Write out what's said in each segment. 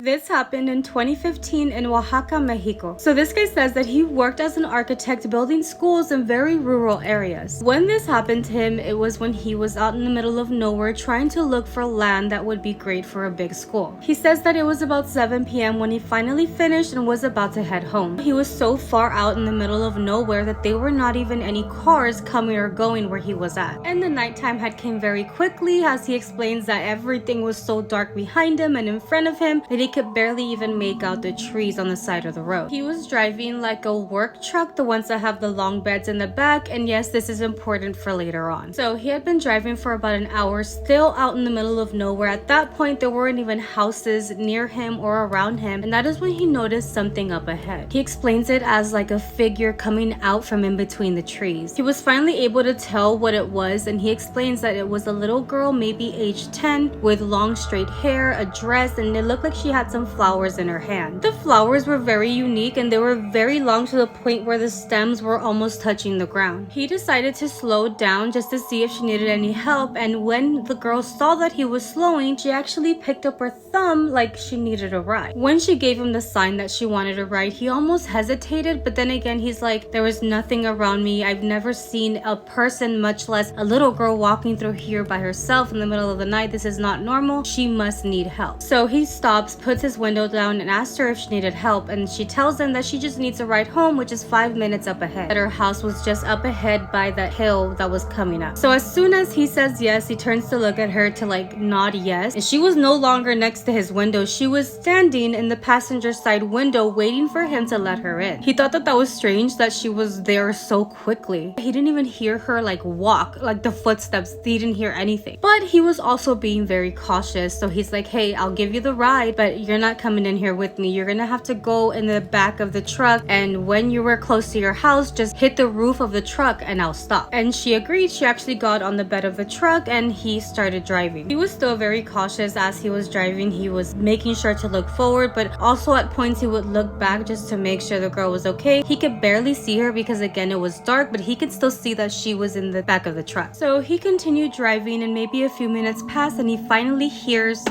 This happened in 2015 in Oaxaca, Mexico. So this guy says that he worked as an architect building schools in very rural areas. When this happened to him, it was when he was out in the middle of nowhere trying to look for land that would be great for a big school. He says that it was about 7 p.m. when he finally finished and was about to head home. He was so far out in the middle of nowhere that there were not even any cars coming or going where he was at. And the nighttime had came very quickly, as he explains that everything was so dark behind him and in front of him that he could barely even make out the trees on the side of the road. He was driving like a work truck, the ones that have the long beds in the back, and yes, this is important for later on. So he had been driving for about an hour, still out in the middle of nowhere. At that point, there weren't even houses near him or around him, and that is when he noticed something up ahead. He explains it as like a figure coming out from in between the trees. He was finally able to tell what it was, and he explains that it was a little girl, maybe age 10, with long straight hair, a dress, and it looked like she had some flowers in her hand. The flowers were very unique and they were very long to the point where the stems were almost touching the ground. He decided to slow down just to see if she needed any help, and when the girl saw that he was slowing, she actually picked up her thumb like she needed a ride. When she gave him the sign that she wanted a ride, he almost hesitated, but then again he's like, there was nothing around me. I've never seen a person, much less a little girl, walking through here by herself in the middle of the night. This is not normal. She must need help. So he stops, puts his window down, and asks her if she needed help, and she tells him that she just needs a ride home, which is 5 minutes up ahead. That her house was just up ahead by that hill that was coming up. So as soon as he says yes, he turns to look at her to like nod yes, and she was no longer next to his window. She was standing in the passenger side window waiting for him to let her in. He thought that that was strange that she was there so quickly. He didn't even hear her like walk, like the footsteps. He didn't hear anything. But he was also being very cautious, so he's like, hey, I'll give you the ride, but you're not coming in here with me. You're gonna have to go in the back of the truck, and when you were close to your house, just hit the roof of the truck and I'll stop. And she agreed. She actually got on the bed of the truck and he started driving. He was still very cautious as he was driving. He was making sure to look forward, but also at points he would look back just to make sure the girl was okay. He could barely see her because again it was dark, but he could still see that she was in the back of the truck. So he continued driving, and maybe a few minutes passed and he finally hears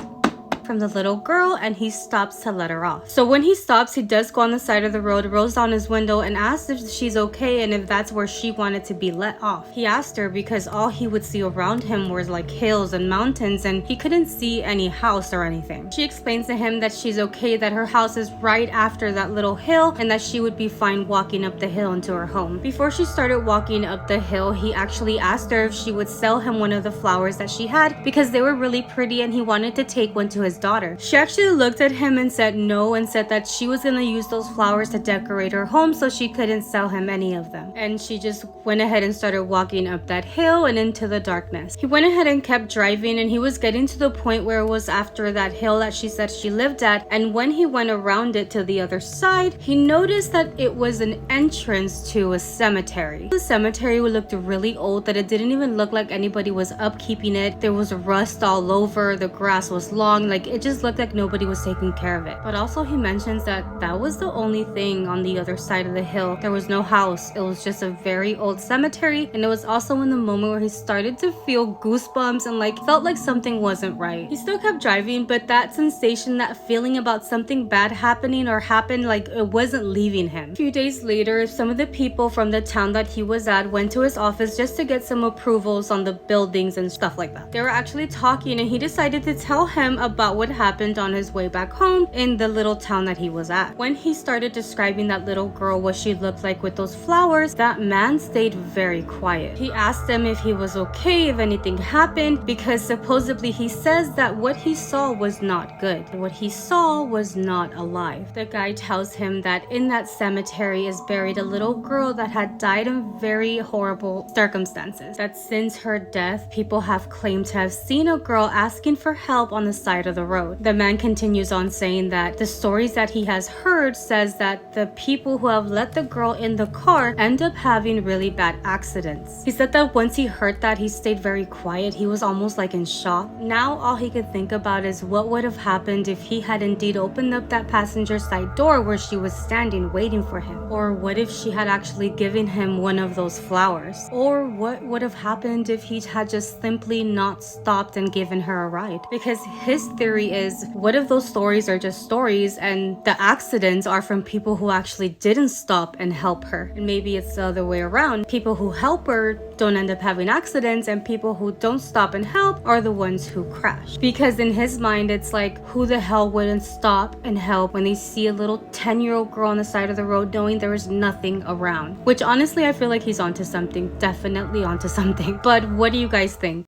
from the little girl, and he stops to let her off. So when he stops, he does go on the side of the road, rolls down his window, and asks if she's okay and if that's where she wanted to be let off. He asked her because all he would see around him was like hills and mountains, and he couldn't see any house or anything. She explains to him that she's okay, that her house is right after that little hill, and that she would be fine walking up the hill into her home. Before she started walking up the hill, he actually asked her if she would sell him one of the flowers that she had because they were really pretty and he wanted to take one to his daughter. She actually looked at him and said no, and said that she was gonna use those flowers to decorate her home, so she couldn't sell him any of them. And she just went ahead and started walking up that hill and into the darkness. He went ahead and kept driving, and he was getting to the point where it was after that hill that she said she lived at, and when he went around it to the other side, he noticed that it was an entrance to a cemetery. The cemetery looked really old, that it didn't even look like anybody was upkeeping it. There was rust all over, the grass was long, like it just looked like nobody was taking care of it. But also he mentions that that was the only thing on the other side of the hill. There was no house. It was just a very old cemetery, and it was also in the moment where he started to feel goosebumps and like felt like something wasn't right. He still kept driving, but that sensation, that feeling about something bad happening or happened, like it wasn't leaving him. A few days later, some of the people from the town that he was at went to his office just to get some approvals on the buildings and stuff like that. They were actually talking, and he decided to tell him about what happened on his way back home in the little town that he was at. When he started describing that little girl, what she looked like with those flowers, that man stayed very quiet. He asked him if he was okay, if anything happened, because supposedly he says that what he saw was not good. What he saw was not alive. The guy tells him that in that cemetery is buried a little girl that had died in very horrible circumstances. That since her death, people have claimed to have seen a girl asking for help on the side of the road. The man continues on saying that the stories that he has heard says that the people who have let the girl in the car end up having really bad accidents. He said that once he heard that, he stayed very quiet. He was almost like in shock. Now all he could think about is what would have happened if he had indeed opened up that passenger side door where she was standing waiting for him. Or what if she had actually given him one of those flowers? Or what would have happened if he had just simply not stopped and given her a ride? Because his theory theory is, what if those stories are just stories and the accidents are from people who actually didn't stop and help her? And maybe it's the other way around. People who help her don't end up having accidents, and people who don't stop and help are the ones who crash. Because in his mind, it's like, who the hell wouldn't stop and help when they see a little 10-year-old girl on the side of the road knowing there is nothing around? Which honestly, I feel like he's onto something. Definitely onto something. But what do you guys think?